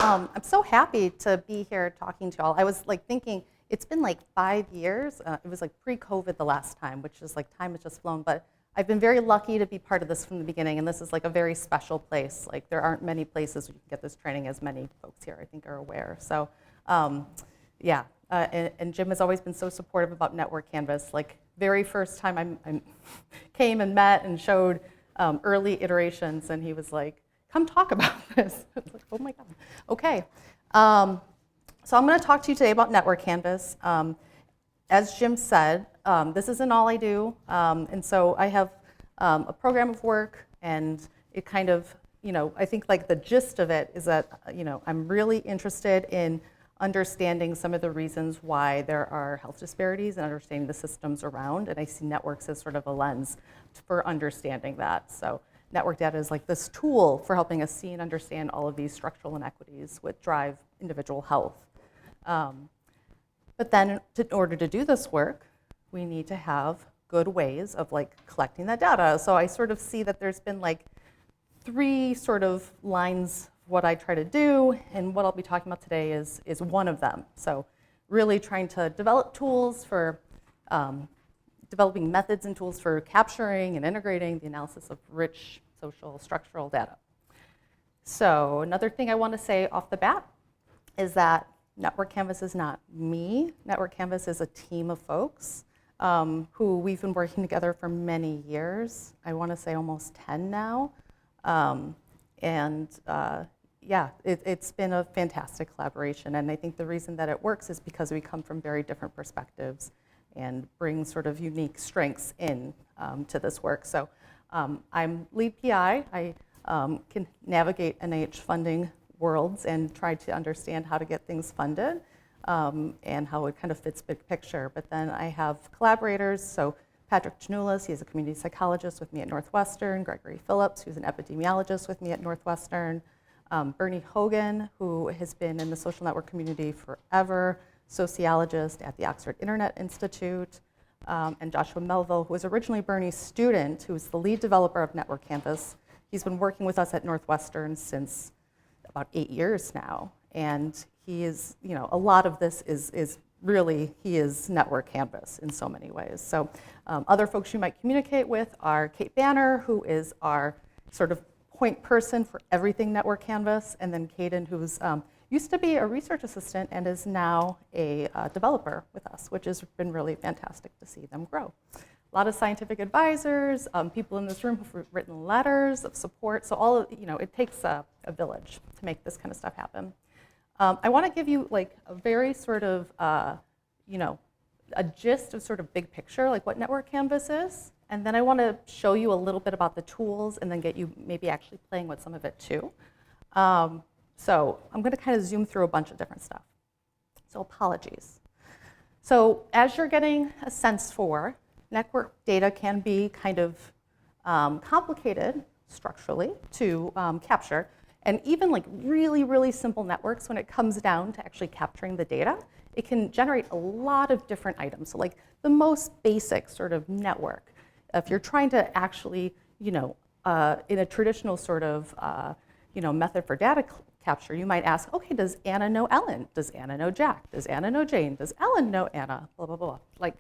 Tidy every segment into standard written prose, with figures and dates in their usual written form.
I'm so happy to be here talking to y'all. I was like thinking, it's been like 5 years. It was like pre-COVID the last time, which is like time has just flown. But I've been very lucky to be part of this from the beginning, and this is like a very special place. Like there aren't many places where you can get this training, as many folks here I think are aware. So yeah, and Jim has always been so supportive about Network Canvas. Like very first time I came and met and showed early iterations, and he was like, come talk about this. I was like, oh my God. Okay. So I'm going to talk to you today about Network Canvas. As Jim said, this isn't all I do. And so I have a program of work, and it kind of, I think like the gist of it is that, I'm really interested in understanding some of the reasons why there are health disparities and understanding the systems around. And I see networks as sort of a lens for understanding that. So network data is like this tool for helping us see and understand all of these structural inequities which drive individual health. But then in order to do this work, we need to have good ways of like collecting that data. So I sort of see that there's been like 3 sort of lines of what I try to do, and what I'll be talking about today is one of them. So really trying to develop tools for developing methods and tools for capturing and integrating the analysis of rich social structural data. So another thing I want to say off the bat is that Network Canvas is not me. Network Canvas is a team of folks who we've been working together for many years. I want to say almost 10 now. Yeah, it's been a fantastic collaboration. And I think the reason that it works is because we come from very different perspectives and bring sort of unique strengths in to this work. So I'm lead PI. I can navigate NIH funding worlds and try to understand how to get things funded and how it kind of fits big picture. But then I have collaborators. So Patrick Janulis, he's a community psychologist with me at Northwestern. Gregory Phillips, who's an epidemiologist with me at Northwestern. Bernie Hogan, who has been in the social network community forever, sociologist at the Oxford Internet Institute, and Joshua Melville, who was originally Bernie's student, who's the lead developer of Network Canvas. He's been working with us at Northwestern since about 8 years now, and he is, a lot of this is really, he is Network Canvas in so many ways. So other folks you might communicate with are Kate Banner, who is our sort of point person for everything Network Canvas, and then Caden, who's used to be a research assistant and is now a developer with us, which has been really fantastic to see them grow. A lot of scientific advisors, people in this room who've written letters of support. So all of, it takes a village to make this kind of stuff happen. I want to give you like a very sort of, a gist of sort of big picture, like what Network Canvas is. And then I want to show you a little bit about the tools and then get you maybe actually playing with some of it too. So I'm going to kind of zoom through a bunch of different stuff. So apologies. So as you're getting a sense for, network data can be kind of complicated structurally to capture. And even like really, really simple networks, when it comes down to actually capturing the data, it can generate a lot of different items. So like the most basic sort of network, if you're trying to actually, in a traditional sort of, method for data capture, you might ask, okay, does Anna know Ellen? Does Anna know Jack? Does Anna know Jane? Does Ellen know Anna? Blah, blah, blah. Like,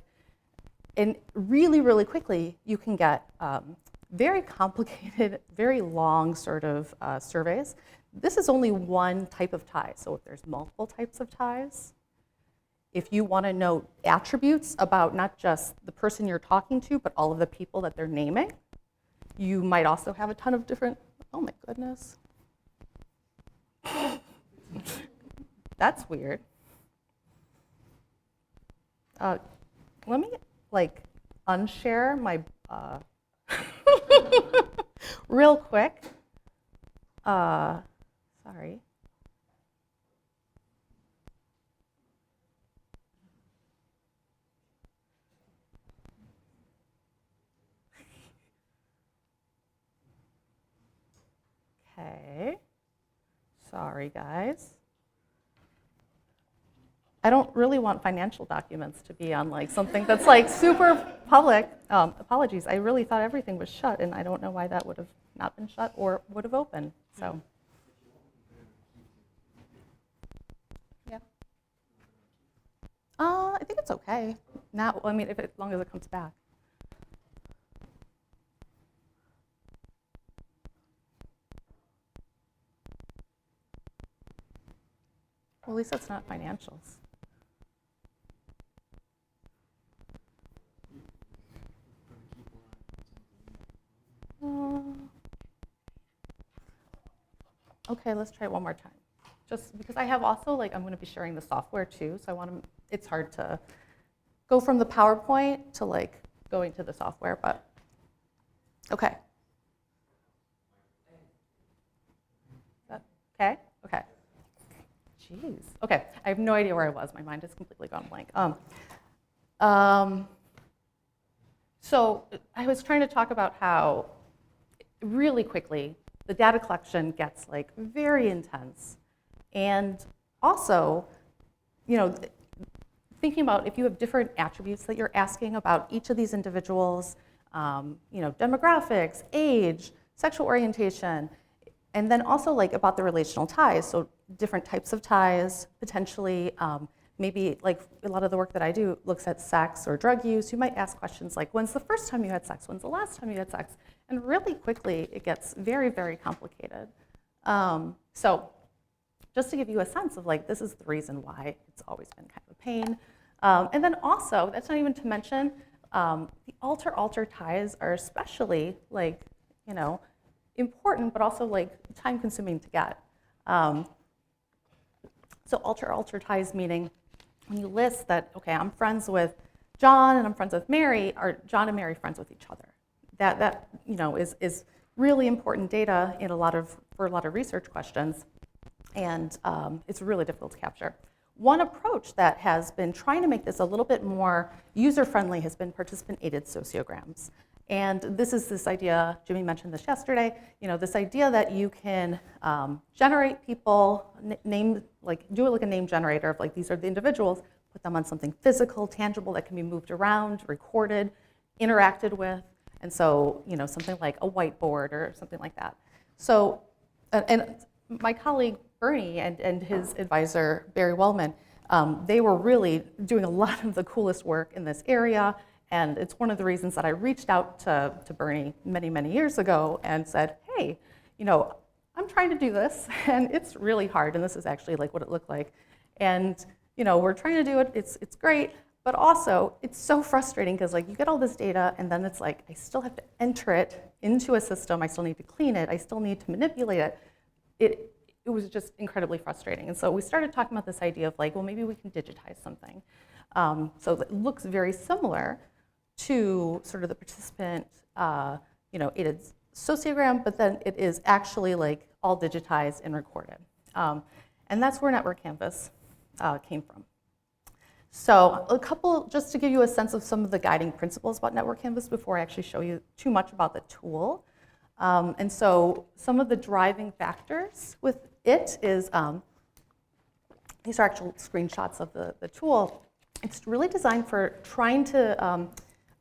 and really, really quickly, you can get very complicated, very long sort of surveys. This is only one type of tie. So if there's multiple types of ties, if you want to know attributes about not just the person you're talking to, but all of the people that they're naming, you might also have a ton of different, oh my goodness. That's weird. Let me like unshare my real quick. Sorry. Okay. Sorry, guys. I don't really want financial documents to be on like something that's like super public. Apologies, I really thought everything was shut, and I don't know why that would have not been shut or would have opened. So I think it's okay. Now, I mean, as long as it comes back. Well, at least it's not financials. Okay, let's try it one more time. Just because I have also, like, I'm going to be sharing the software too, so I want to, it's hard to go from the PowerPoint to, like, going to the software, but okay. Is that okay? Okay. Jeez. Okay, I have no idea where I was. My mind has completely gone blank. So I was trying to talk about how really quickly the data collection gets like very intense. And also, you know, thinking about if you have different attributes that you're asking about each of these individuals, you know, demographics, age, sexual orientation, and then also like about the relational ties, so different types of ties, potentially maybe like a lot of the work that I do looks at sex or drug use. You might ask questions like, when's the first time you had sex? When's the last time you had sex? And really quickly, it gets very, very complicated. So just to give you a sense of like, this is the reason why it's always been kind of a pain. And then also, that's not even to mention, the alter-alter ties are especially like, you know, important, but also like time-consuming to get. So alter-alter ties meaning when you list that, okay, I'm friends with John and I'm friends with Mary, are John and Mary friends with each other? That you know is really important data in for a lot of research questions, and it's really difficult to capture. One approach that has been trying to make this a little bit more user-friendly has been participant-aided sociograms. And this idea, Jimmy mentioned this yesterday, you know, this idea that you can generate people, do it like a name generator of like, these are the individuals, put them on something physical, tangible that can be moved around, recorded, interacted with. And so, you know, something like a whiteboard or something like that. So, and my colleague Bernie and his advisor Barry Wellman, they were really doing a lot of the coolest work in this area. And it's one of the reasons that I reached out to Bernie many, many years ago and said, hey, you know, I'm trying to do this, and it's really hard, and this is actually like what it looked like. And, you know, we're trying to do it, it's great, but also it's so frustrating because like you get all this data, and then it's like, I still have to enter it into a system, I still need to clean it, I still need to manipulate it. It was just incredibly frustrating. And so we started talking about this idea of like, well, maybe we can digitize something. So it looks very similar to sort of the participant, you know, aided sociogram, but then it is actually like all digitized and recorded. And that's where Network Canvas came from. So a couple, just to give you a sense of some of the guiding principles about Network Canvas before I actually show you too much about the tool. And so some of the driving factors with it is, these are actual screenshots of the tool. It's really designed for trying to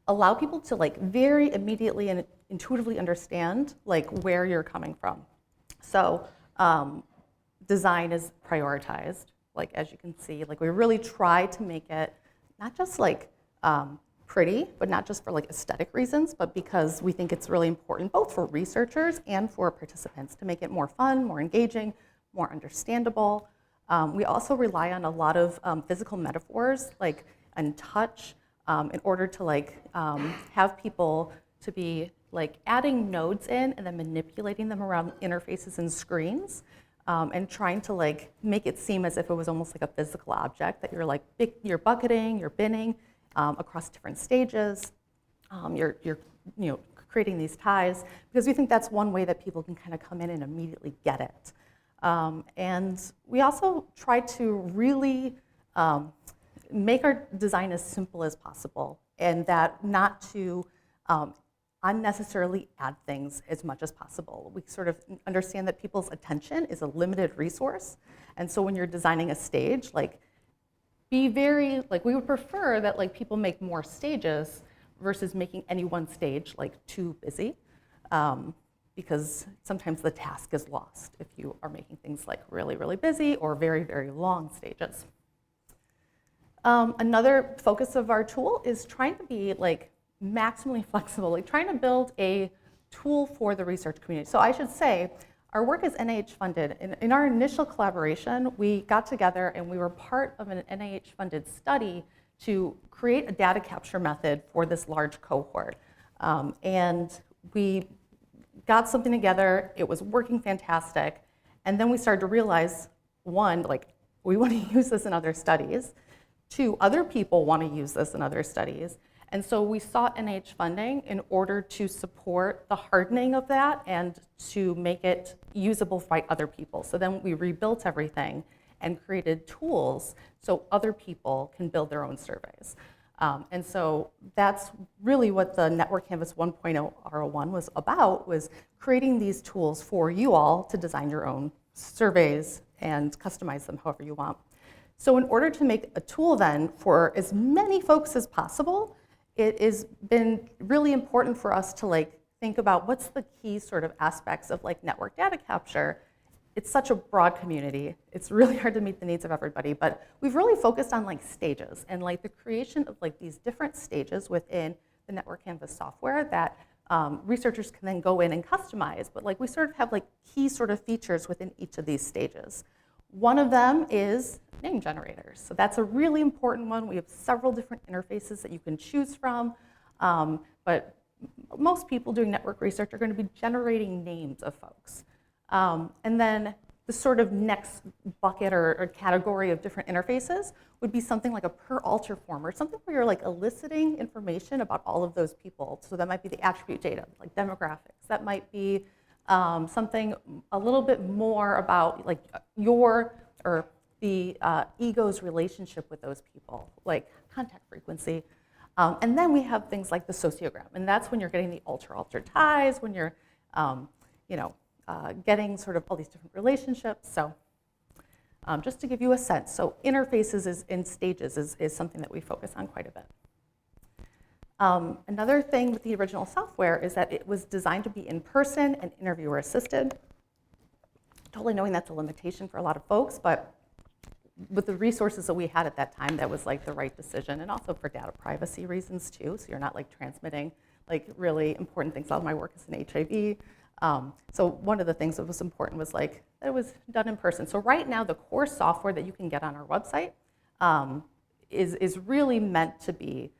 allow people to like very immediately and intuitively understand like where you're coming from. So design is prioritized, like as you can see, like we really try to make it not just like pretty, but not just for like aesthetic reasons, but because we think it's really important both for researchers and for participants to make it more fun, more engaging, more understandable. We also rely on a lot of physical metaphors like and touch in order to like have people to be like adding nodes in and then manipulating them around interfaces and screens and trying to like make it seem as if it was almost like a physical object that you're like you're bucketing, you're binning across different stages. You're you know, creating these ties because we think that's one way that people can kind of come in and immediately get it. And we also try to really make our design as simple as possible and that not to unnecessarily add things as much as possible. We sort of understand that people's attention is a limited resource. And so when you're designing a stage, like be very, like we would prefer that like people make more stages versus making any one stage like too busy. Because sometimes the task is lost if you are making things like really, really busy or very, very long stages. Another focus of our tool is trying to be like maximally flexible, like trying to build a tool for the research community. So I should say, our work is NIH funded. In our initial collaboration, we got together and we were part of an NIH funded study to create a data capture method for this large cohort. And we got something together, it was working fantastic, and then we started to realize, one, like, we want to use this in other studies. Two, other people want to use this in other studies. And so we sought NIH funding in order to support the hardening of that and to make it usable by other people. So then we rebuilt everything and created tools so other people can build their own surveys. And so that's really what the Network Canvas 1.0 R01 was about, was creating these tools for you all to design your own surveys and customize them however you want. So in order to make a tool then for as many folks as possible, it has been really important for us to like think about what's the key sort of aspects of like network data capture. It's such a broad community. It's really hard to meet the needs of everybody, but we've really focused on like stages and like the creation of like these different stages within the Network Canvas software that researchers can then go in and customize. But like we sort of have like key sort of features within each of these stages. One of them is name generators. So that's a really important one. We have several different interfaces that you can choose from, but most people doing network research are going to be generating names of folks. And then the sort of next bucket or category of different interfaces would be something like a per alter form, or something where you're like eliciting information about all of those people. So that might be the attribute data, like demographics. That might be something a little bit more about like your or the ego's relationship with those people, like contact frequency. And then we have things like the sociogram, and that's when you're getting the alter-alter ties, when you're getting sort of all these different relationships. So just to give you a sense, so interfaces in stages is something that we focus on quite a bit. Another thing with the original software is that it was designed to be in person and interviewer assisted. Totally knowing that's a limitation for a lot of folks, but with the resources that we had at that time, that was like the right decision, and also for data privacy reasons too, so you're not like transmitting like really important things. A lot of my work is in HIV. So one of the things that was important was like that it was done in person. So right now, the core software that you can get on our website is really meant to be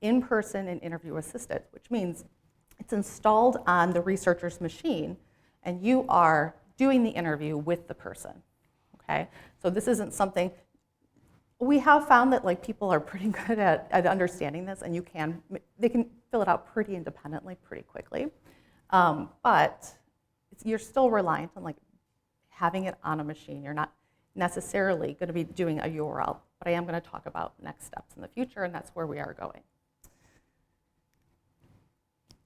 in person and interview assisted, which means it's installed on the researcher's machine, and you are doing the interview with the person. Okay, so this isn't something, we have found that like people are pretty good at understanding this, and they can fill it out pretty independently, pretty quickly. But you're still reliant on like having it on a machine. You're not necessarily going to be doing a URL, but I am going to talk about next steps in the future, and that's where we are going.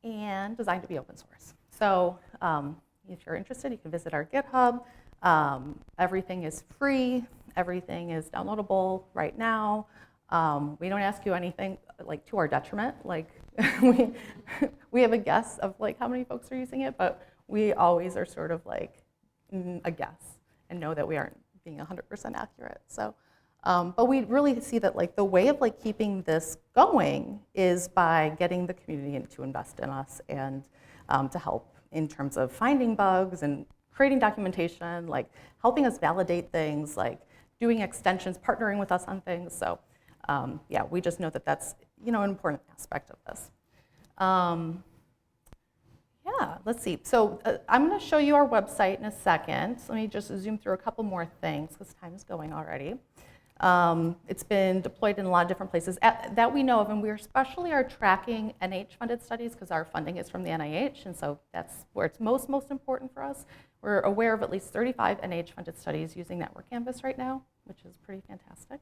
And designed to be open source. So if you're interested, you can visit our GitHub. Everything is free. Everything is downloadable right now. We don't ask you anything like to our detriment. Like we have a guess of like how many folks are using it, but we always are sort of like a guess and know that we aren't being 100% accurate. So, but we really see that like the way of like keeping this going is by getting the community to invest in us and to help in terms of finding bugs and creating documentation, like helping us validate things, like doing extensions, partnering with us on things. So yeah, we just know that that's an important aspect of this. Yeah, let's see. So I'm going to show you our website in a second. So let me just zoom through a couple more things because time is going already. It's been deployed in a lot of different places that we know of, and we especially are tracking NIH-funded studies because our funding is from the NIH, and so that's where it's most important for us. We're aware of at least 35 NIH-funded studies using Network Canvas right now, which is pretty fantastic.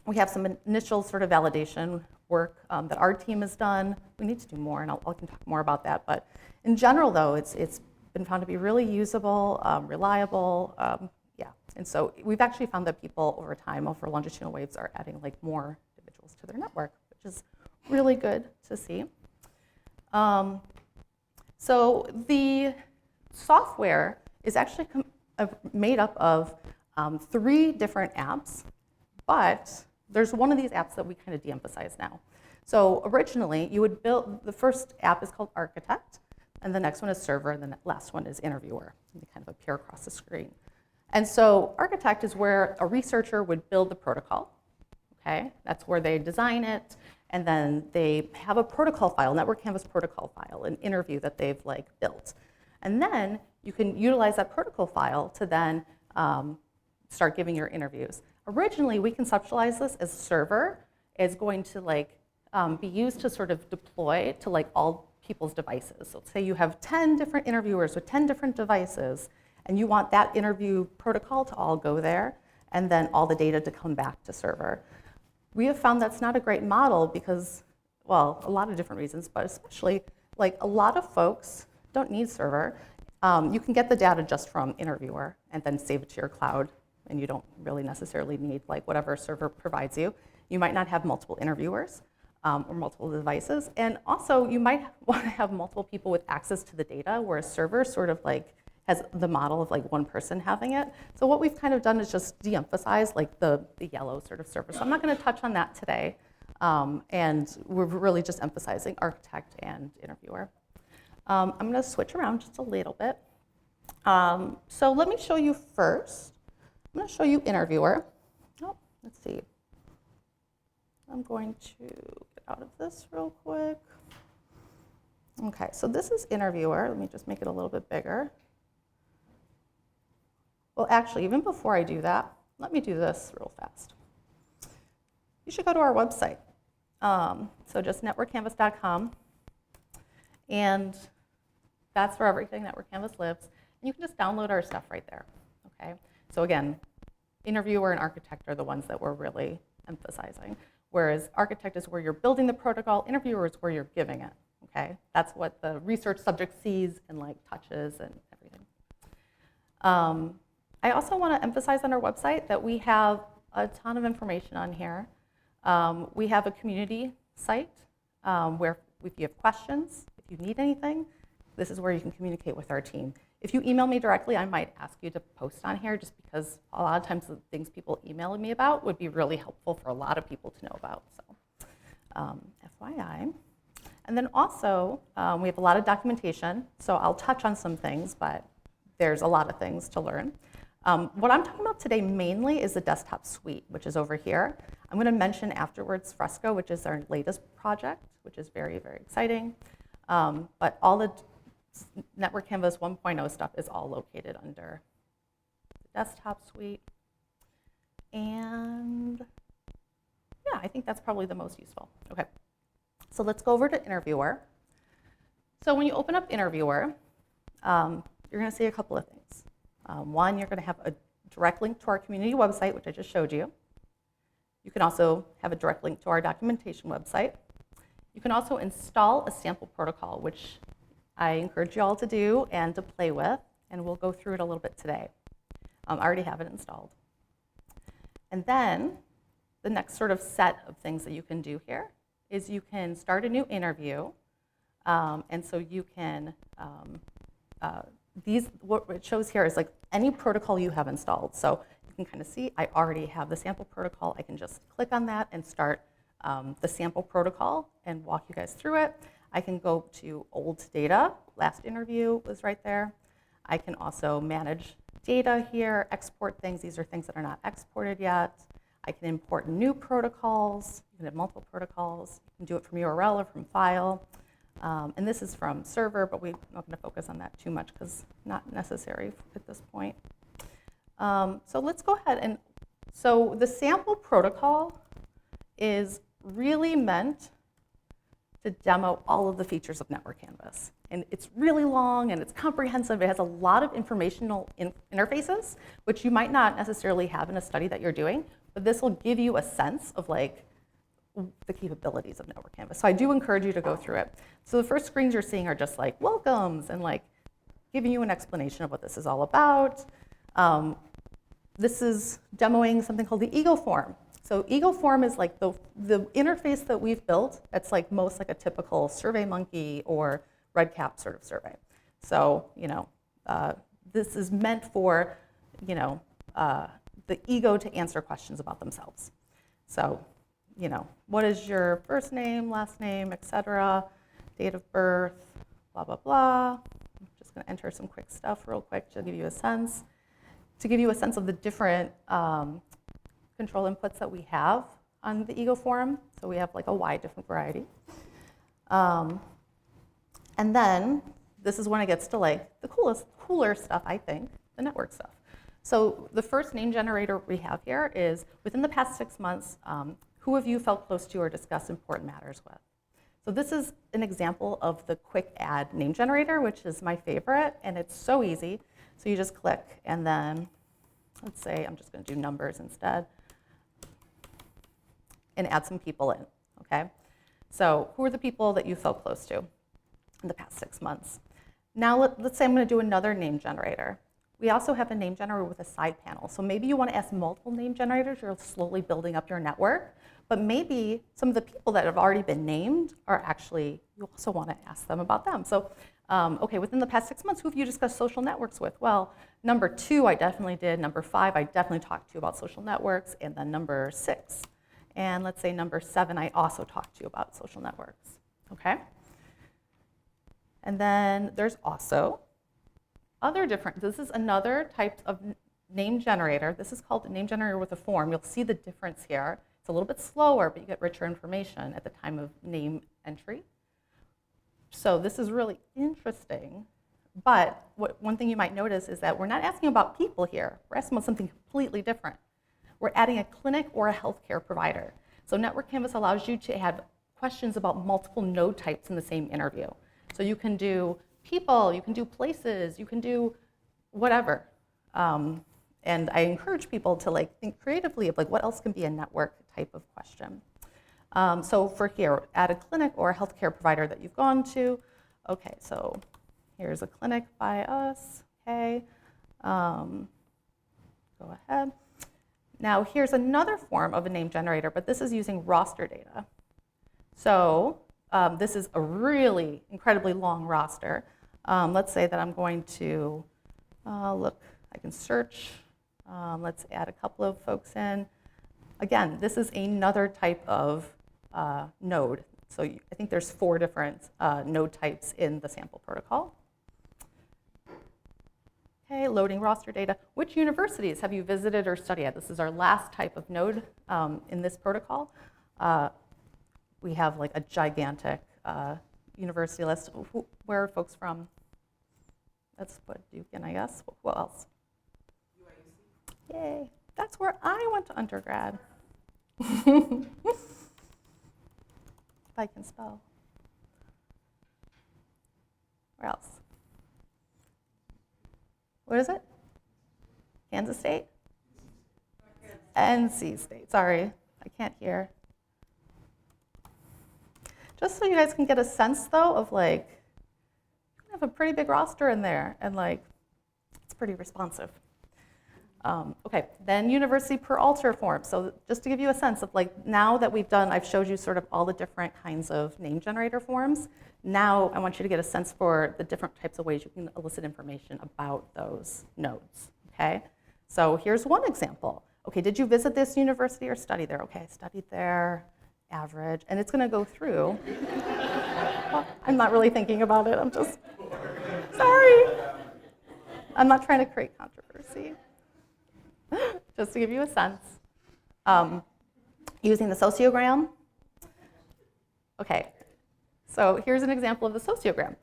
We have some initial sort of validation work that our team has done. We need to do more, and I can talk more about that. But in general, though, it's been found to be really usable, reliable. Yeah, and so we've actually found that people over time, over longitudinal waves, are adding like more individuals to their network, which is really good to see. So the software is actually made up of 3 different apps But there's one of these apps that we kind of de-emphasize now. So originally, you would build, the first app is called Architect, and the next one is Server, and the last one is Interviewer. They kind of appear across the screen. And so Architect is where a researcher would build the protocol, okay? That's where they design it, and then they have a protocol file, Network Canvas protocol file, an interview that they've like built. And then you can utilize that protocol file to then start giving your interviews. Originally, we conceptualized this as Server is going to like be used to sort of deploy to like all people's devices. So say you have 10 different interviewers with 10 different devices, and you want that interview protocol to all go there, and then all the data to come back to Server. We have found that's not a great model because, well, a lot of different reasons, but especially like a lot of folks don't need Server. You can get the data just from Interviewer and then save it to your cloud, and you don't really necessarily need like whatever Server provides you. You might not have multiple interviewers or multiple devices, and also you might want to have multiple people with access to the data, whereas Server sort of like has the model of like one person having it. So what we've kind of done is just de-emphasize like the yellow sort of Server. So I'm not going to touch on that today, and we're really just emphasizing Architect and Interviewer. I'm going to switch around just a little bit. So let me show you first. I'm going to show you Interviewer. Oh, let's see. I'm going to get out of this real quick. Okay, so this is Interviewer. Let me just make it a little bit bigger. Well, actually, even before I do that, let me do this real fast. You should go to our website. So just networkcanvas.com. And that's where everything Network Canvas lives. And you can just download our stuff right there, okay? So again, Interviewer and Architect are the ones that we're really emphasizing, whereas Architect is where you're building the protocol, Interviewer is where you're giving it, okay? That's what the research subject sees and like touches and everything. I also want to emphasize on our website that we have a ton of information on here. We have a community site where if you have questions, if you need anything, this is where you can communicate with our team. If you email me directly, I might ask you to post on here just because a lot of times the things people email me about would be really helpful for a lot of people to know about. So FYI. And then also, we have a lot of documentation. So I'll touch on some things, but there's a lot of things to learn. What I'm talking about today mainly is the desktop suite, which is over here. I'm going to mention afterwards Fresco, which is our latest project, which is very, very exciting. But all the Network Canvas 1.0 stuff is all located under the desktop suite. And yeah, I think that's probably the most useful. Okay, so let's go over to Interviewer. So when you open up Interviewer, you're going to see a couple of things. One, you're going to have a direct link to our community website, which I just showed you. You can also have a direct link to our documentation website. You can also install a sample protocol, which I encourage you all to do and to play with, and we'll go through it a little bit today. I already have it installed. And then the next sort of set of things that you can do here is you can start a new interview, and so you can, what it shows here is like any protocol you have installed. So you can kind of see I already have the sample protocol. I can just click on that and start the sample protocol and walk you guys through it. I can go to old data. Last interview was right there. I can also manage data here, export things. These are things that are not exported yet. I can import new protocols. You can have multiple protocols. You can do it from URL or from file. And this is from Server, but we're not going to focus on that too much because not necessary at this point. So let's go ahead and, so the sample protocol is really meant to demo all of the features of Network Canvas. And it's really long and it's comprehensive. It has a lot of informational interfaces, which you might not necessarily have in a study that you're doing, but this will give you a sense of like the capabilities of Network Canvas. So I do encourage you to go through it. So the first screens you're seeing are just like welcomes and like giving you an explanation of what this is all about. This is demoing something called the Eagle form. So Eagle form is like the interface that we've built that's like most like a typical SurveyMonkey or RedCap sort of survey. So, you know, this is meant for, you know, the ego to answer questions about themselves. So, what is your first name, last name, etc., date of birth, blah, blah, blah. I'm just going to enter some quick stuff real quick to give you a sense. To give you a sense of the different control inputs that we have on the ego form. So we have like a wide different variety. And then this is when it gets to like the cooler stuff, I think, the network stuff. So the first name generator we have here is, within the past 6 months, who of you felt close to or discussed important matters with? So this is an example of the quick add name generator, which is my favorite, and it's so easy. So you just click, and then let's say I'm just going to do numbers instead, and add some people in, okay? So who are the people that you felt close to in the past 6 months? Now let's say I'm going to do another name generator. We also have a name generator with a side panel. So maybe you want to ask multiple name generators. You're slowly building up your network. But maybe some of the people that have already been named are actually, you also want to ask them about them. So, okay, within the past 6 months, who have you discussed social networks with? Well, number 2, I definitely did. Number 5, I definitely talked to you about social networks. And then number 6. And let's say number 7, I also talked to you about social networks, okay? And then there's also other different, this is another type of name generator. This is called a name generator with a form. You'll see the difference here. It's a little bit slower, but you get richer information at the time of name entry. So this is really interesting. But one thing you might notice is that we're not asking about people here. We're asking about something completely different. We're adding a clinic or a healthcare provider. So Network Canvas allows you to have questions about multiple node types in the same interview. So you can do people, you can do places, you can do whatever. And I encourage people to like think creatively of like what else can be a network type of question. So for here, add a clinic or a healthcare provider that you've gone to. Okay, so here's a clinic by us, okay. Go ahead. Now here's another form of a name generator, but this is using roster data. So this is a really incredibly long roster. Let's say that I'm going to, look, I can search. Let's add a couple of folks in. Again, this is another type of node. So I think there's 4 different node types in the sample protocol. Okay, loading roster data. Which universities have you visited or studied at? This is our last type of node in this protocol. We have like a gigantic university list. Where are folks from? Let's put Duke in, I guess. What else? Yay. That's where I went to undergrad. If I can spell. Where else? What is it? Kansas State? NC State. Sorry, I can't hear. Just so you guys can get a sense, though, of like, you have a pretty big roster in there, and like, it's pretty responsive. Okay, then university per alter form. So just to give you a sense of like, now that I've showed you sort of all the different kinds of name generator forms. Now I want you to get a sense for the different types of ways you can elicit information about those nodes, okay? So here's one example. Okay, did you visit this university or study there? Okay, I studied there, average, and it's gonna go through. Well, I'm not really thinking about it, I'm just, sorry. I'm not trying to create controversy. Just to give you a sense. Using the sociogram. Okay, so here's an example of the sociogram.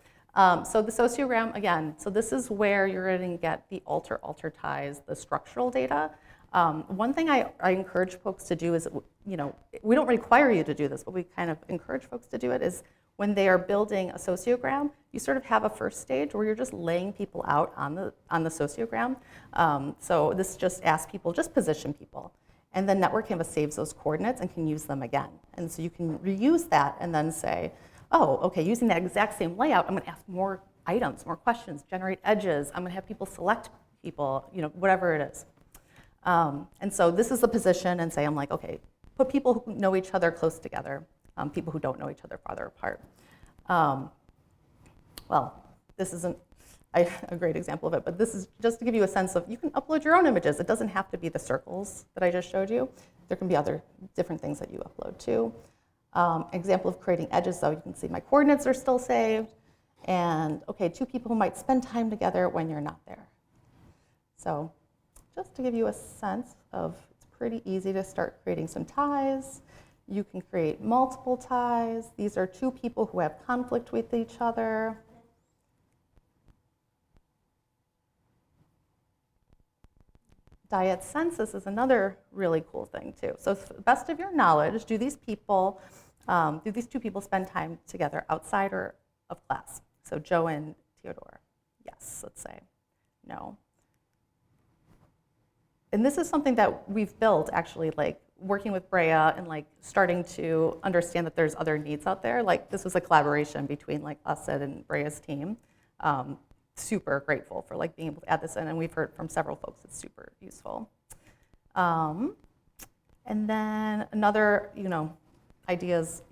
So the sociogram, again, so this is where you're going to get the alter ties, the structural data. One thing I encourage folks to do is, we don't require you to do this, but we kind of encourage folks to do it, is when they are building a sociogram, you sort of have a first stage where you're just laying people out on the sociogram. So this just asks people, just position people. And then Network Canvas saves those coordinates and can use them again. And so you can reuse that and then say, oh, okay, using that exact same layout, I'm gonna ask more items, more questions, generate edges. I'm gonna have people select people, whatever it is. And so this is the position, and say, I'm like, okay, put people who know each other close together, people who don't know each other farther apart. Well, this isn't a great example of it, but this is just to give you a sense of, you can upload your own images. It doesn't have to be the circles that I just showed you. There can be other different things that you upload too. Example of creating edges, though, you can see my coordinates are still saved. And okay, two people who might spend time together when you're not there. So just to give you a sense of, it's pretty easy to start creating some ties. You can create multiple ties. These are two people who have conflict with each other. Diet census is another really cool thing too. So to the best of your knowledge, do these two people spend time together outside or of class? So Joe and Theodore, yes, let's say. No. And this is something that we've built actually, like working with Brea and like starting to understand that there's other needs out there. Like this was a collaboration between like us and Brea's team. Super grateful for like being able to add this in, and we've heard from several folks it's super useful. And then another, ideas,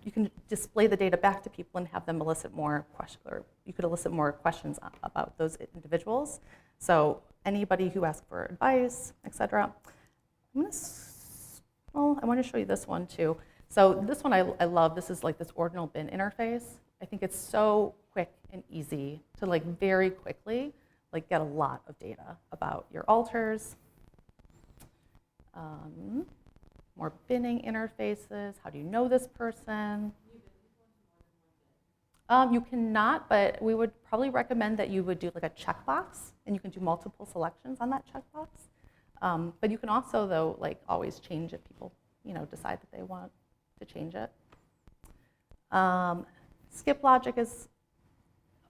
you can display the data back to people and have them elicit more questions, or you could elicit more questions about those individuals. So anybody who asks for advice, etc. I want to show you this one too. So this one I love. This is like this ordinal bin interface. I think it's so quick and easy to like very quickly like get a lot of data about your alters. More binning interfaces. How do you know this person? You cannot, but we would probably recommend that you would do like a checkbox, and you can do multiple selections on that checkbox. But you can also, though, like always change if people, decide that they want to change it. Skip logic is,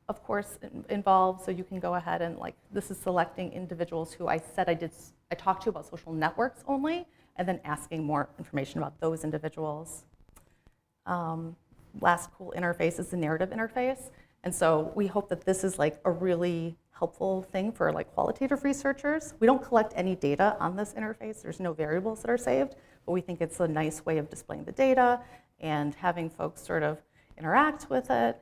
of course, involved, so you can go ahead and like, this is selecting individuals who I said I talked to about social networks only, and then asking more information about those individuals. Last cool interface is the narrative interface. And so we hope that this is like a really helpful thing for like qualitative researchers. We don't collect any data on this interface. There's no variables that are saved, but we think it's a nice way of displaying the data and having folks sort of interact with it.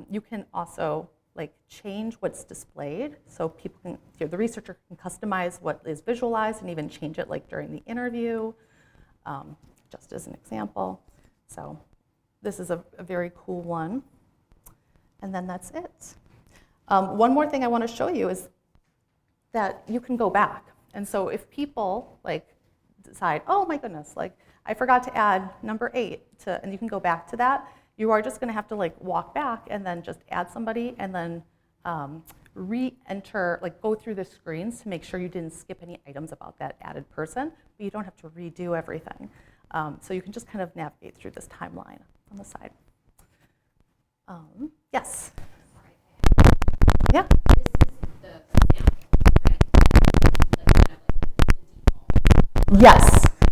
You can also like change what's displayed, so people can, the researcher can customize what is visualized and even change it like during the interview, just as an example. So this is a very cool one. And then that's it. One more thing I want to show you is that you can go back. And so if people like decide, oh my goodness, like I forgot to add number 8 and you can go back to that, you are just going to have to like walk back and then just add somebody and then re-enter, like go through the screens to make sure you didn't skip any items about that added person, but you don't have to redo everything. So you can just kind of navigate through this timeline on the side. Yes? Yeah? This is the sample, right? That's kind of like the default. Yes,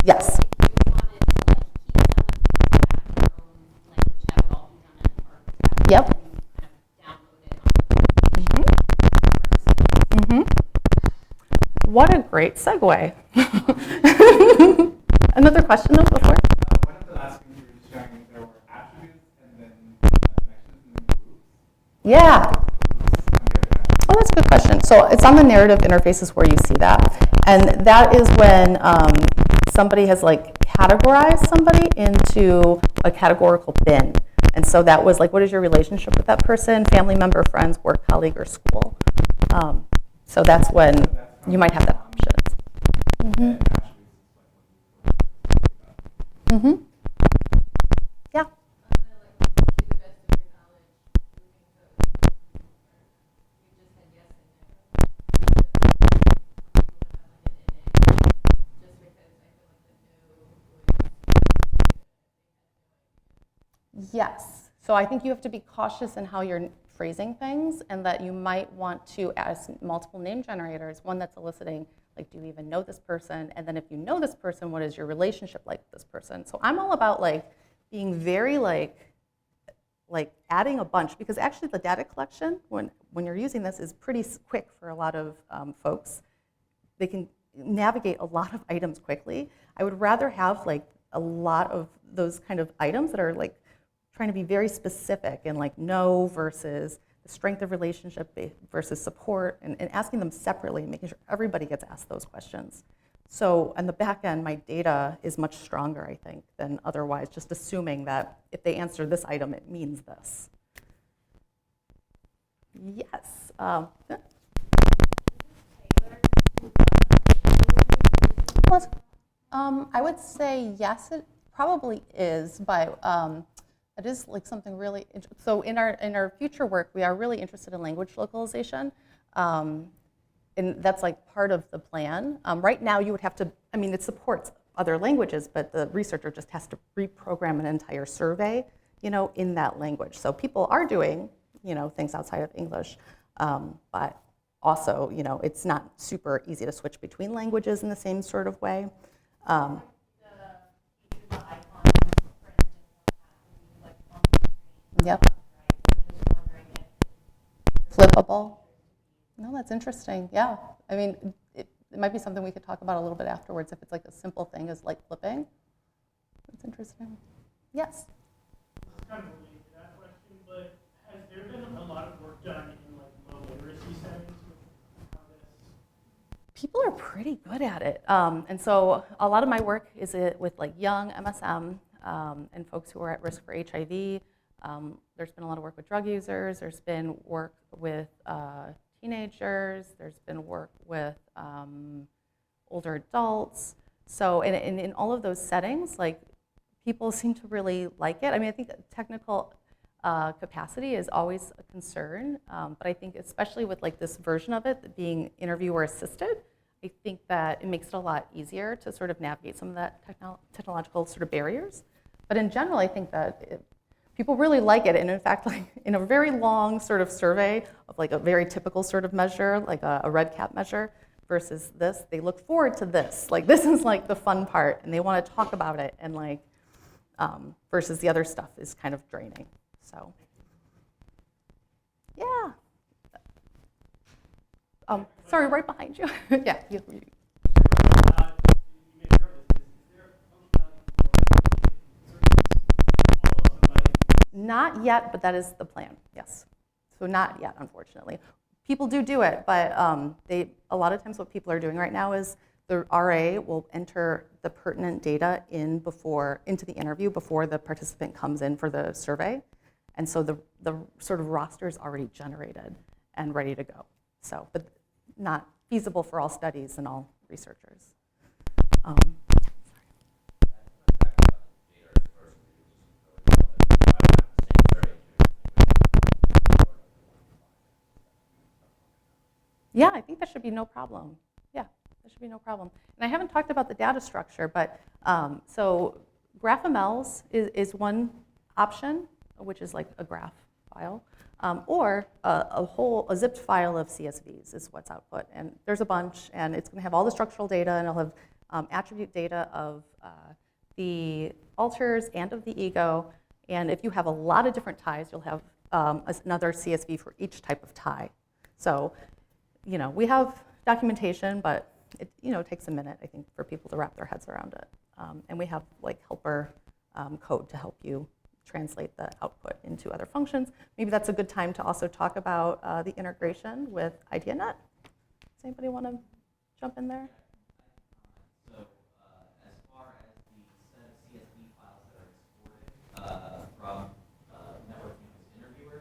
yes. If you wanted to like keep some of these at your own language, that would all be done at Birkett. Yep. And you kind of download it on the What a great segue. Another question though before? One of the last things you were showing, there were attributes and then connections and groups. Yeah. Oh, that's a good question. So it's on the narrative interfaces where you see that. And that is when somebody has like categorized somebody into a categorical bin. And so that was like, what is your relationship with that person? Family member, friends, work colleague, or school? So that's when you might have that option. Mm-hmm. Yeah. Yes. So I think you have to be cautious in how you're phrasing things, and that you might want to ask multiple name generators, one that's eliciting, like, do you even know this person? And then if you know this person, what is your relationship like with this person? So I'm all about like being very like adding a bunch, because actually the data collection, when you're using this, is pretty quick for a lot of folks. They can navigate a lot of items quickly. I would rather have like a lot of those kind of items that are like trying to be very specific and like no versus the strength of relationship versus support, and asking them separately and making sure everybody gets asked those questions. So on the back end, my data is much stronger, I think, than otherwise, just assuming that if they answer this item, it means this. Yes. I would say yes, it probably is, but it is like something really. So in our future work, we are really interested in language localization, and that's like part of the plan. Right now, you would have to. I mean, it supports other languages, but the researcher just has to reprogram an entire survey, in that language. So people are doing, things outside of English, but also, it's not super easy to switch between languages in the same sort of way. Yep. Flippable. No, that's interesting. Yeah. I mean, it might be something we could talk about a little bit afterwards if it's like a simple thing as like flipping. That's interesting. Yes. It's kind of related to that question, but has there been a lot of work done in like low literacy settings with how this? People are pretty good at it. And so a lot of my work is with like young MSM and folks who are at risk for HIV. There's been a lot of work with drug users. There's been work with teenagers. There's been work with older adults. So in all of those settings, like people seem to really like it. I mean, I think that technical capacity is always a concern, but I think especially with like this version of it being interviewer assisted, I think that it makes it a lot easier to sort of navigate some of that technological sort of barriers. But in general, I think that people really like it. And in fact, like in a very long sort of survey of like a very typical sort of measure, like a red cap measure versus this, they look forward to this. Like this is like the fun part and they want to talk about it, and like versus the other stuff is kind of draining. So yeah. Sorry, right behind you. Yeah. Not yet, but that is the plan, yes. So not yet, unfortunately. People do it, but a lot of times what people are doing right now is the RA will enter the pertinent data into the interview before the participant comes in for the survey. And so the sort of roster is already generated and ready to go. So, but not feasible for all studies and all researchers. Yeah, I think that should be no problem. Yeah, that should be no problem. And I haven't talked about the data structure, but so GraphMLs is one option, which is like a graph file, or a zipped file of CSVs is what's output. And there's a bunch, and it's going to have all the structural data, and it'll have attribute data of the alters and of the ego. And if you have a lot of different ties, you'll have another CSV for each type of tie. So, we have documentation, but it, takes a minute, I think, for people to wrap their heads around it. And we have like helper code to help you translate the output into other functions. Maybe that's a good time to also talk about the integration with IdeaNet. Does anybody want to jump in there? So as far as the set of CSV files that are exported from Network Campus Interviewer,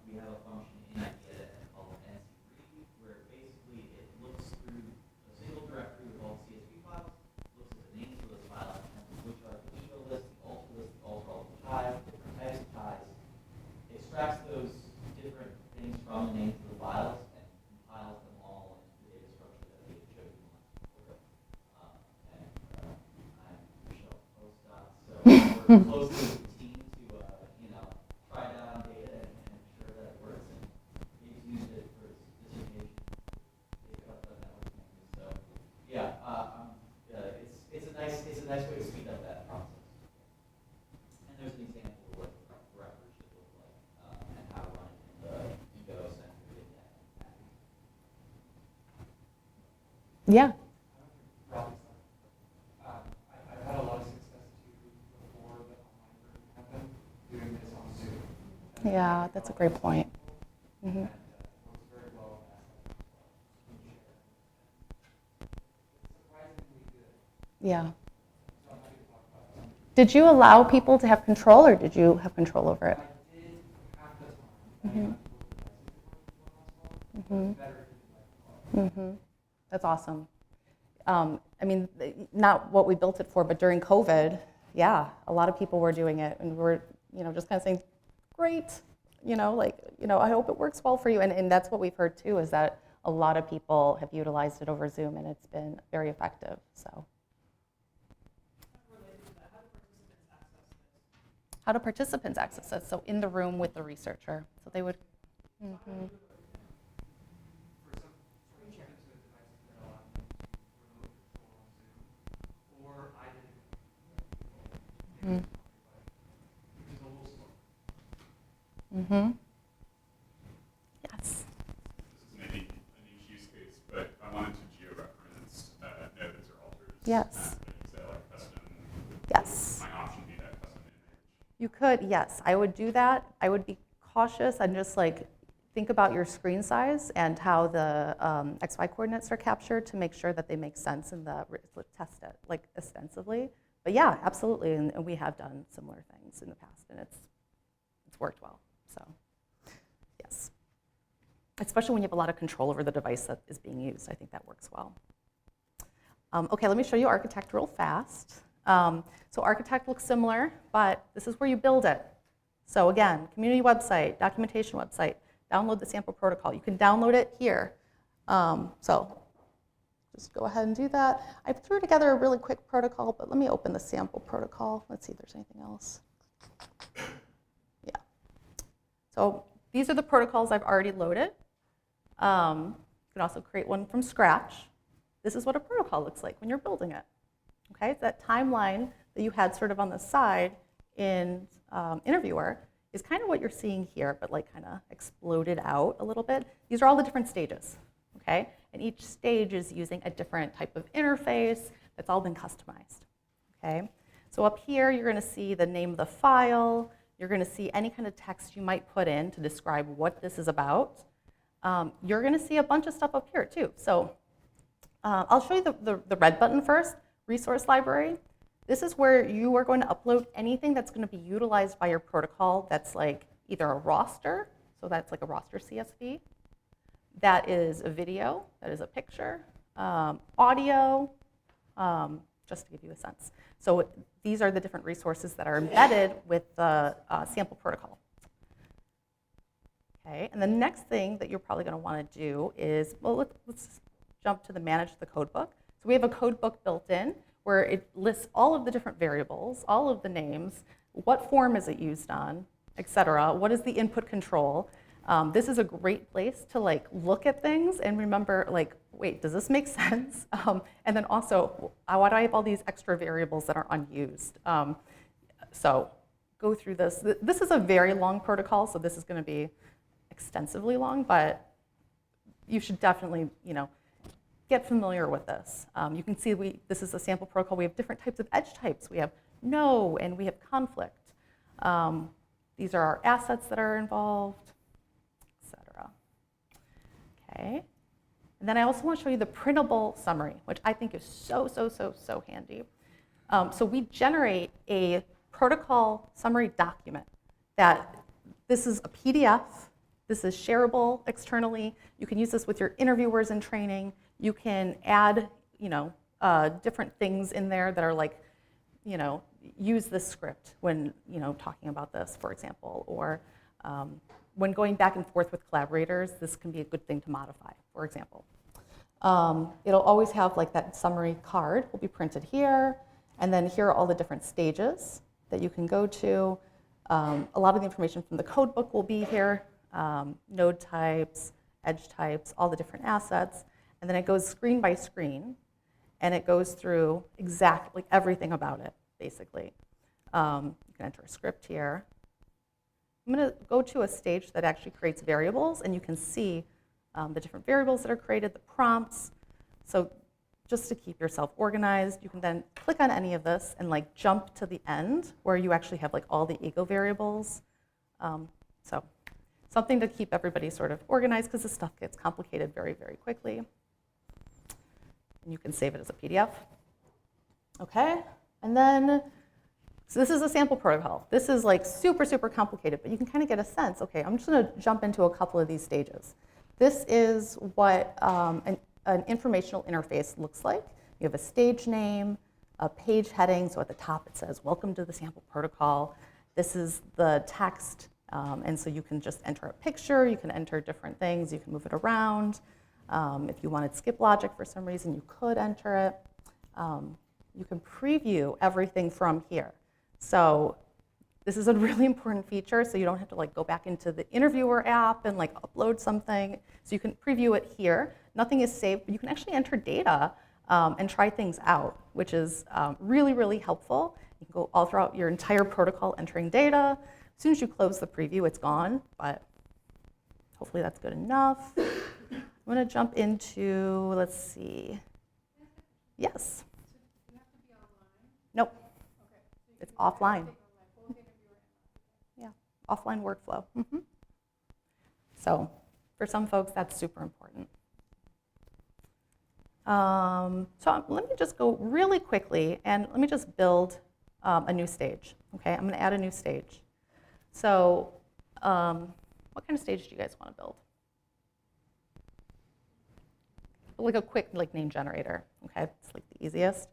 we have a function in IdeaNet called NC3, where basically it looks through a single directory with all the CSV files, looks at the names of those files, which are the ego list, the alter ties, different types of ties, extracts those different things from the names of the files and compiles them all into the data structure that we had showed you last quarter. I'm Michelle Postdoc, so we're closely with the team to try it out on data and ensure that it works, and we've used it for dissertation. Up the network campus. So yeah, it's a nice way to speed up that process. And there's an example of what the record should look like and how to run it in the ego-centered data. Yeah. I've had a lot of success too before the online version happened, doing this on Zoom. Yeah, that's a great point. and works very well in that setting as well. Screen share. It's surprisingly good. Yeah. So I'm happy to talk about some. Did you allow people to have control, or did you have control over it? I did half the time. I didn't have people's devices to work as well, but it's better if you like the car. That's awesome. I mean, not what we built it for, but during COVID, yeah, a lot of people were doing it, and we're, just kind of saying, great, I hope it works well for you. And that's what we've heard too, is that a lot of people have utilized it over Zoom, and it's been very effective. So, how do participants access it? So, in the room with the researcher, so they would. For some limited devices that allow you to remote control on Zoom, or I did it, which is a little slow. Yes. This is maybe a niche use case, but if I wanted to georeference nodes or altars. Yes. Say like custom. Yes. My option be that custom image. You could, yes, I would do that. I would be cautious and just think about your screen size and how the XY coordinates are captured to make sure that they make sense in the test it, extensively. But yeah, absolutely, and we have done similar things in the past, and it's worked well. So, yes, especially when you have a lot of control over the device that is being used, I think that works well. Okay, let me show you Architect real fast. So Architect looks similar, but this is where you build it. So again, community website, documentation website, download the sample protocol. You can download it here. So just go ahead and do that. I threw together a really quick protocol, but let me open the sample protocol. Let's see if there's anything else. Yeah. So these are the protocols I've already loaded. You can also create one from scratch. This is what a protocol looks like when you're building it. Okay, it's that timeline that you had sort of on the side in Interviewer is kind of what you're seeing here, but kind of exploded out a little bit. These are all the different stages, okay? And each stage is using a different type of interface that's all been customized, okay? So up here, you're gonna see the name of the file. You're gonna see any kind of text you might put in to describe what this is about. You're gonna see a bunch of stuff up here too. So I'll show you the red button first, Resource Library. This is where you are going to upload anything that's going to be utilized by your protocol that's either a roster, so that's a roster CSV, that is a video, that is a picture, audio, just to give you a sense. So these are the different resources that are embedded with the sample protocol. Okay, and the next thing that you're probably going to want to do is, well, let's jump to the Manage the Codebook. So we have a codebook built in where it lists all of the different variables, all of the names, what form is it used on, et cetera, what is the input control. This is a great place to look at things and remember wait, does this make sense? And then also, why do I have all these extra variables that are unused? So go through this. This is a very long protocol, so this is going to be extensively long, but you should definitely, get familiar with this. You can see this is a sample protocol. We have different types of edge types. We have no and we have conflict. These are our assets that are involved, etc. Okay. And then I also want to show you the printable summary, which I think is so handy. So we generate a protocol summary document that this is a PDF. This is shareable externally. You can use this with your interviewers in training. You can add, different things in there that are use this script when, talking about this, for example, or when going back and forth with collaborators, this can be a good thing to modify, for example. It'll always have that summary card will be printed here, and then here are all the different stages that you can go to. A lot of the information from the code book will be here, node types, edge types, all the different assets. And then it goes screen by screen, and it goes through exactly everything about it, basically. You can enter a script here. I'm going to go to a stage that actually creates variables, and you can see the different variables that are created, the prompts. So just to keep yourself organized, you can then click on any of this and jump to the end where you actually have all the ego variables. So something to keep everybody sort of organized because this stuff gets complicated very, very quickly. And you can save it as a PDF. Okay, and then, so this is a sample protocol. This is like super, super complicated, but you can kind of get a sense. Okay, I'm just gonna jump into a couple of these stages. This is what an informational interface looks like. You have a stage name, a page heading, so at the top it says, welcome to the sample protocol. This is the text, and so you can just enter a picture, you can enter different things, you can move it around. If you wanted skip logic for some reason, you could enter it. You can preview everything from here. So this is a really important feature, so you don't have to like go back into the interviewer app and like upload something. So you can preview it here. Nothing is saved, but you can actually enter data and try things out, which is really, really helpful. You can go all throughout your entire protocol entering data. As soon as you close the preview, it's gone, but hopefully that's good enough. I'm gonna jump into, let's see. Yes. Nope. It's offline. Yeah, offline workflow. So for some folks, that's super important. So let me just go really quickly and let me just build a new stage. Okay, I'm going to add a new stage. So what kind of stage do you guys want to build? Like a quick like name generator. Okay, it's like the easiest.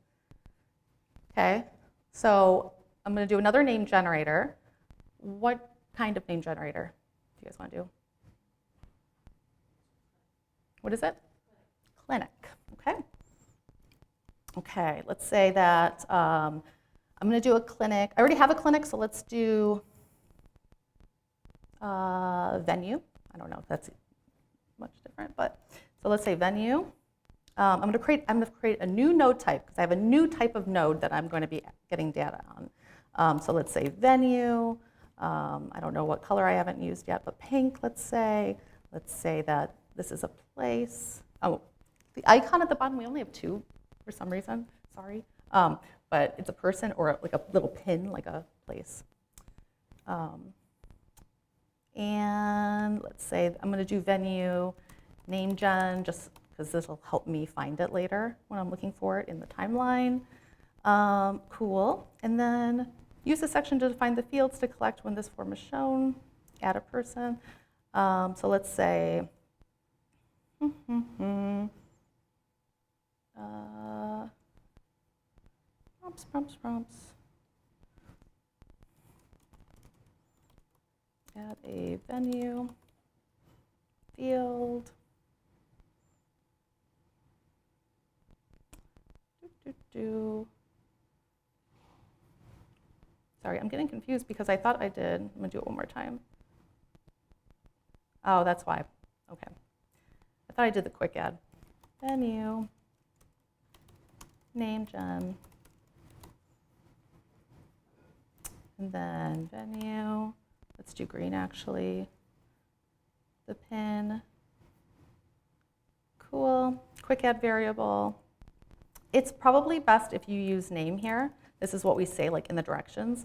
Okay, so I'm going to do another name generator. What kind of name generator do you guys want to do? What is it? Clinic. Okay. Okay, let's say that I'm going to do a clinic. I already have a clinic, so let's do venue. I don't know if that's much different, but so let's say venue. I'm going to create a new node type because I have a new type of node that I'm going to be getting data on. So let's say venue. I don't know what color I haven't used yet, but pink, let's say. Let's say that this is a place. Oh, the icon at the bottom, we only have two for some reason, sorry. But it's a person or like a little pin, like a place. And let's say I'm going to do venue, name gen, just because this will help me find it later when I'm looking for it in the timeline. Cool. And then use the section to define the fields to collect when this form is shown. Add a person. So let's say, prompts. Add a venue field. Sorry, I'm getting confused because I thought I did. I'm gonna do it one more time. Oh, that's why. Okay. I thought I did the quick add. Venue, name gen, and then venue. Let's do green actually. The pin. Cool. Quick add variable. It's probably best if you use name here. This is what we say like in the directions.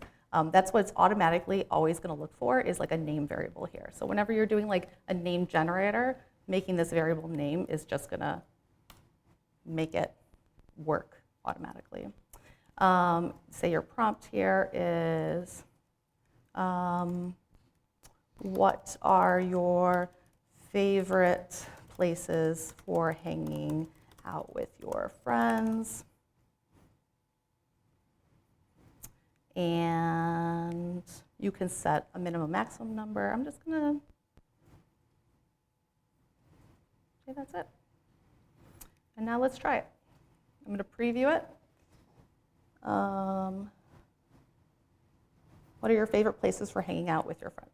That's what it's automatically always going to look for is like a name variable here. So whenever you're doing like a name generator, making this variable name is just going to make it work automatically. Say your prompt here is, what are your favorite places for hanging out with your friends? And you can set a minimum maximum number. I'm just gonna say that's it. And now let's try it. I'm gonna preview it. What are your favorite places for hanging out with your friends?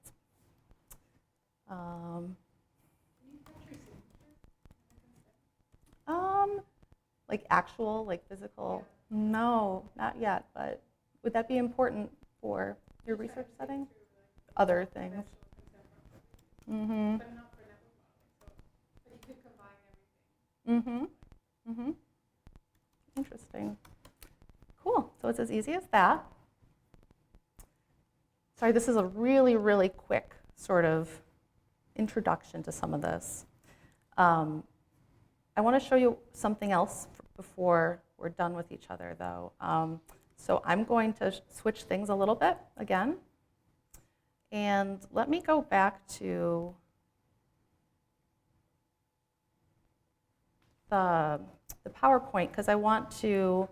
Like actual, like physical? No, not yet, but would that be important for your research setting? Other things. Mm-hmm. But not for network modeling, so but you could combine everything. Mm-hmm. Mm-hmm. Interesting. Cool. So it's as easy as that. Sorry, this is a really, really quick sort of introduction to some of this. I want to show you something else before we're done with each other, though. So I'm going to switch things a little bit again. And let me go back to the PowerPoint, because I want to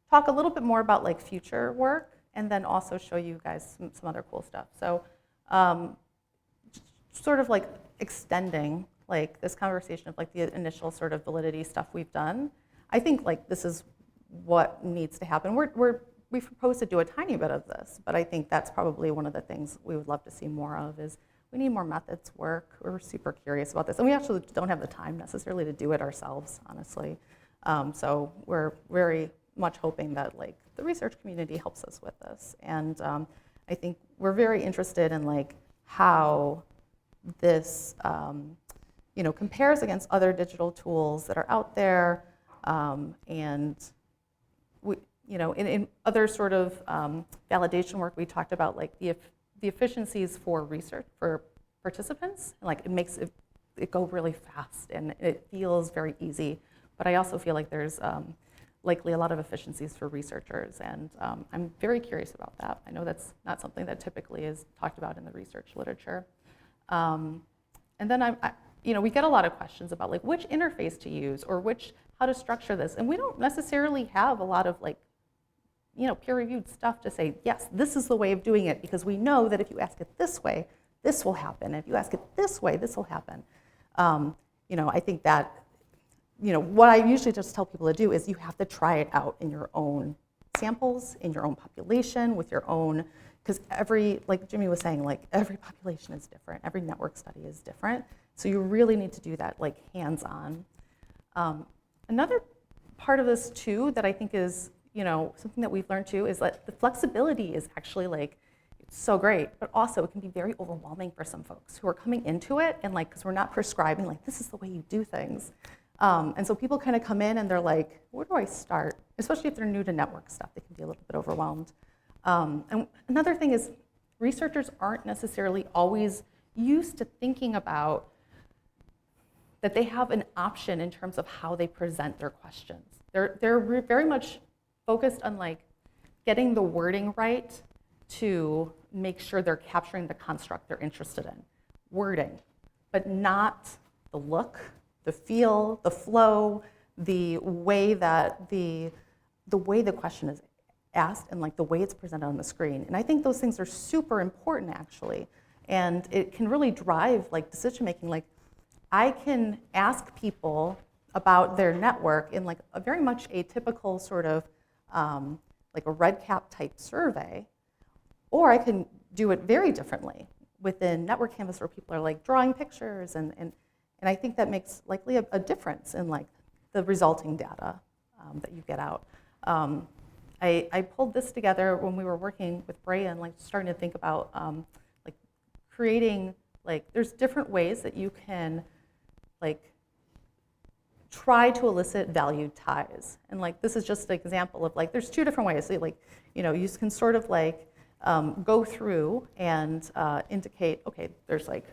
talk a little bit more about like future work, and then also show you guys some other cool stuff. So sort of like extending like this conversation of like the initial sort of validity stuff we've done. I think like this is what needs to happen. We propose to do a tiny bit of this, but I think that's probably one of the things we would love to see more of is we need more methods work. We're super curious about this. And we actually don't have the time necessarily to do it ourselves, honestly. So we're very much hoping that like the research community helps us with this. And I think we're very interested in like how this compares against other digital tools that are out there. And we, in other sort of validation work, we talked about like the efficiencies for research, for participants. Like it makes it go really fast and it feels very easy. But I also feel like there's likely a lot of efficiencies for researchers. And I'm very curious about that. I know that's not something that typically is talked about in the research literature. And then we get a lot of questions about like which interface to use or how to structure this. And we don't necessarily have a lot of like, peer-reviewed stuff to say, yes, this is the way of doing it, because we know that if you ask it this way, this will happen. If you ask it this way, this will happen. I think that, what I usually just tell people to do is you have to try it out in your own samples, in your own population, with your own, because like Jimmy was saying, like every population is different, every network study is different. So you really need to do that like hands-on. Another part of this too that I think is, something that we've learned too is that the flexibility is actually like so great, but also it can be very overwhelming for some folks who are coming into it and like, because we're not prescribing like this is the way you do things. And so people kind of come in and they're like, where do I start? Especially if they're new to network stuff, they can be a little bit overwhelmed. And another thing is researchers aren't necessarily always used to thinking about that they have an option in terms of how they present their questions. They're very much focused on like getting the wording right to make sure they're capturing the construct they're interested in. Wording, but not the look, the feel, the flow, the way that the way the question is asked and like the way it's presented on the screen. And I think those things are super important actually. And it can really drive like decision making. Like I can ask people about their network in like a very much a typical sort of like a red cap type survey, or I can do it very differently within Network Canvas where people are like drawing pictures and I think that makes likely a difference in like the resulting data that you get out. I pulled this together when we were working with Brea and like starting to think about like creating like there's different ways that you can like try to elicit value ties. And like this is just an example of like there's two different ways. So, like you can sort of like go through and indicate, okay, there's like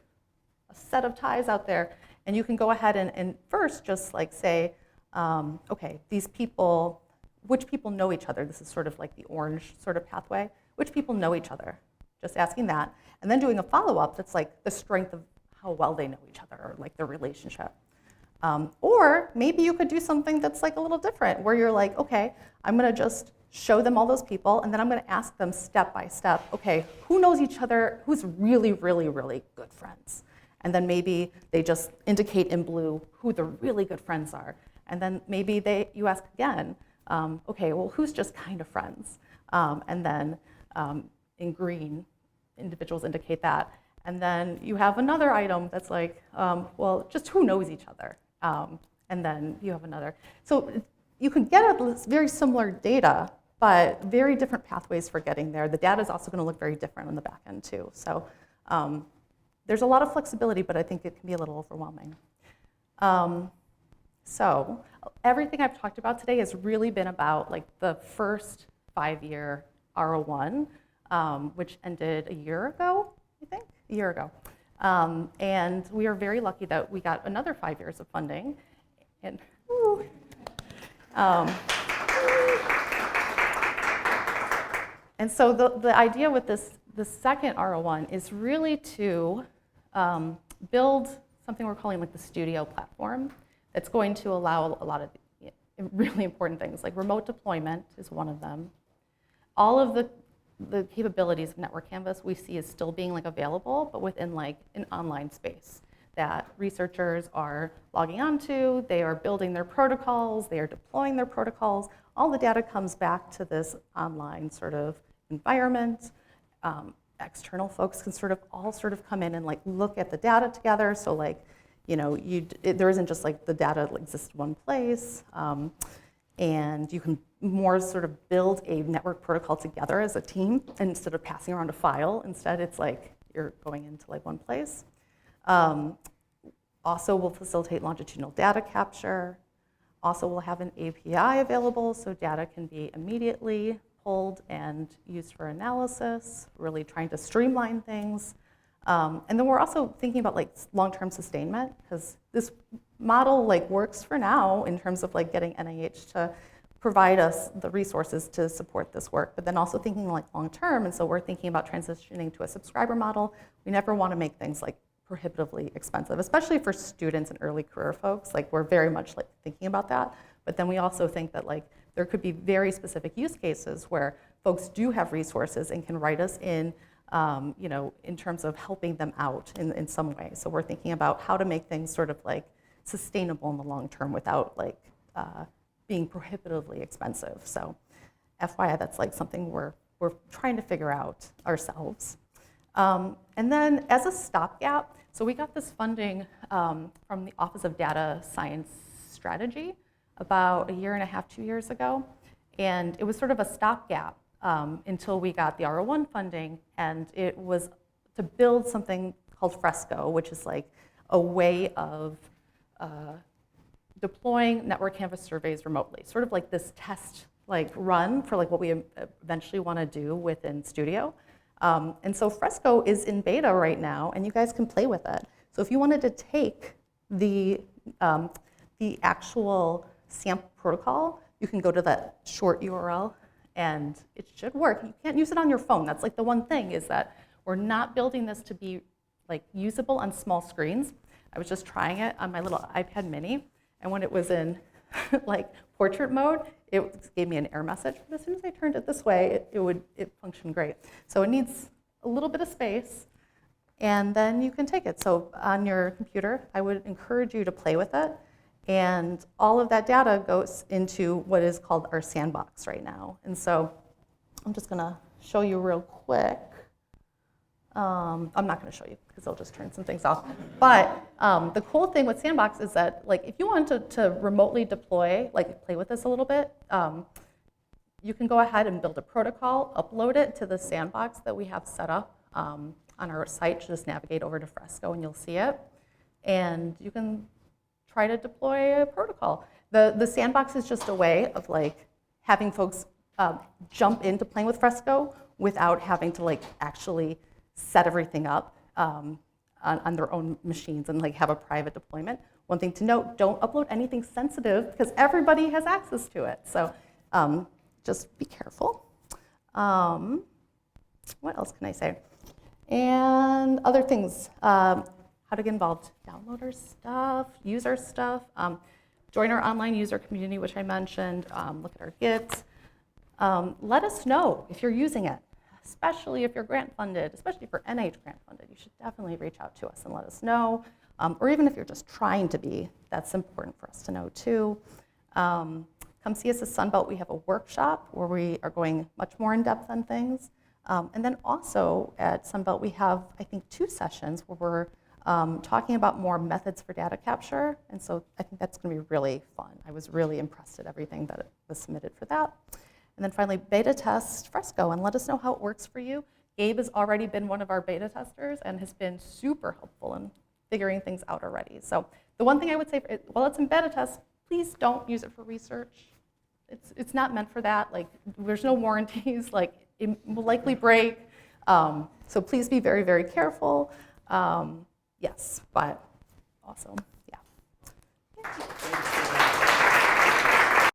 a set of ties out there, and you can go ahead and first just like say, okay, these people, which people know each other? This is sort of like the orange sort of pathway. Which people know each other? Just asking that, and then doing a follow-up that's like the strength of how well they know each other or like their relationship. Or maybe you could do something that's like a little different, where you're like, okay, I'm gonna just show them all those people, and then I'm gonna ask them step by step, okay, who knows each other, who's really, really, really good friends? And then maybe they just indicate in blue who the really good friends are. And then maybe you ask again, okay, well, who's just kind of friends? And then in green, individuals indicate that. And then you have another item that's like, well, just who knows each other? And then you have another. So you can get at this very similar data, but very different pathways for getting there. The data is also going to look very different on the back end too. So there's a lot of flexibility, but I think it can be a little overwhelming. So everything I've talked about today has really been about like the first 5-year R01, which ended a year ago, I think, a year ago. And we are very lucky that we got another 5 years of funding. And, woo. And so the idea with the second R01 is really to build something we're calling like the studio platform that's going to allow a lot of really important things, like remote deployment is one of them. All of the capabilities of Network Canvas we see as still being like available, but within like an online space that researchers are logging onto, they are building their protocols, they are deploying their protocols. All the data comes back to this online sort of environment. External folks can all come in and like look at the data together. So like, you know, there isn't just like the data exists one place, and you can more sort of build a network protocol together as a team instead of passing around a file. Instead, it's like you're going into like one place. Also, will facilitate longitudinal data capture. Also, we'll have an API available so data can be immediately pulled and used for analysis, really trying to streamline things. And then we're also thinking about like long-term sustainment, because this model like works for now in terms of like getting NIH to provide us the resources to support this work, but then also thinking like long-term. And so we're thinking about transitioning to a subscriber model. We never want to make things like prohibitively expensive, especially for students and early career folks. Like we're very much like thinking about that. But then we also think that like there could be very specific use cases where folks do have resources and can write us in, you know, in terms of helping them out in some way. So we're thinking about how to make things sort of like sustainable in the long term without like being prohibitively expensive. So FYI, that's like something we're trying to figure out ourselves. And then as a stopgap, so we got this funding from the Office of Data Science Strategy about 1.5 years, 2 years ago. And it was sort of a stopgap until we got the R01 funding. And it was to build something called Fresco, which is like a way of deploying network canvas surveys remotely, sort of like this test like run for like what we eventually want to do within Studio. And so Fresco is in beta right now, and you guys can play with it. So if you wanted to take the actual SAMP protocol, you can go to that short URL, and it should work. You can't use it on your phone. That's like the one thing, is that we're not building this to be like usable on small screens. I was just trying it on my little iPad mini, and when it was in like portrait mode, it gave me an error message. But as soon as I turned it this way, it functioned great. So it needs a little bit of space, and then you can take it. So on your computer, I would encourage you to play with it. And all of that data goes into what is called our sandbox right now. And so I'm just going to show you real quick. I'm not going to show you because I'll just turn some things off. But the cool thing with Sandbox is that, like, if you want to remotely deploy, like play with this a little bit, you can go ahead and build a protocol, upload it to the Sandbox that we have set up on our site. Just navigate over to Fresco and you'll see it. And you can try to deploy a protocol. The Sandbox is just a way of like having folks jump into playing with Fresco without having to like actually set everything up on their own machines and like have a private deployment. One thing to note, don't upload anything sensitive because everybody has access to it. So just be careful. What else can I say? And other things, how to get involved, downloader stuff, user stuff, join our online user community, which I mentioned, look at our Git. Let us know if you're using it, especially if you're grant funded, especially if you're NIH grant funded. You should definitely reach out to us and let us know. Or even if you're just trying to be, that's important for us to know too. Come see us at Sunbelt. We have a workshop where we are going much more in depth on things. And then also at Sunbelt, we have, I think, 2 sessions where we're talking about more methods for data capture. And so I think that's going to be really fun. I was really impressed at everything that was submitted for that. And then finally, beta test Fresco and let us know how it works for you. Gabe has already been one of our beta testers and has been super helpful in figuring things out already. So the one thing I would say, while it's in beta test, please don't use it for research. It's not meant for that. Like, there's no warranties. Like, it will likely break. So please be very, very careful. Yes, but awesome, yeah.